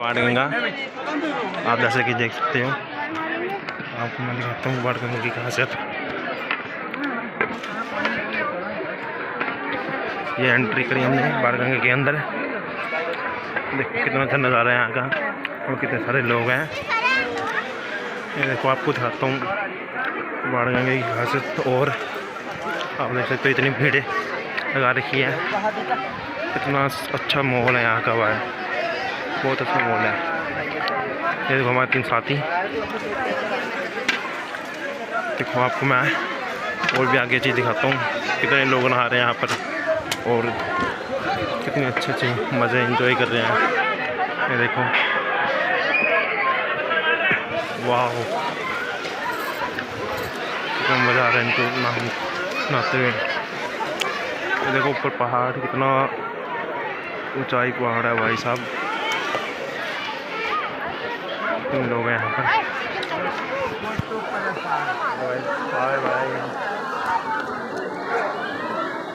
बाणगंगा आप जैसे कि देख सकते हो। आपको मैं दिखाता हूँ बाणगंगा की खासियत। ये एंट्री करी हमने बाणगंगा के अंदर। देखो कितना अच्छा नज़ारा है यहाँ का और कितने सारे लोग हैं। ये देखो आपको दिखाता हूँ बाणगंगा की खासियत। और आप देख सकते हो इतनी भीड़ लगा रखी है। कितना अच्छा माहौल है यहाँ का। बहुत अच्छा माहौल है। ये देखो हमारे 3 साथी। देखो आपको मैं और भी आगे चीज़ दिखाता हूँ। कितने लोग नहा रहे हैं यहाँ पर और कितने अच्छे मज़े एंजॉय कर रहे हैं। ये देखो वाह कितना मज़ा आ रहा है इनको नहाते हुए। ये देखो ऊपर पहाड़, कितना ऊंचाई पहाड़ है भाई साहब। लोग हैं यहाँ पर।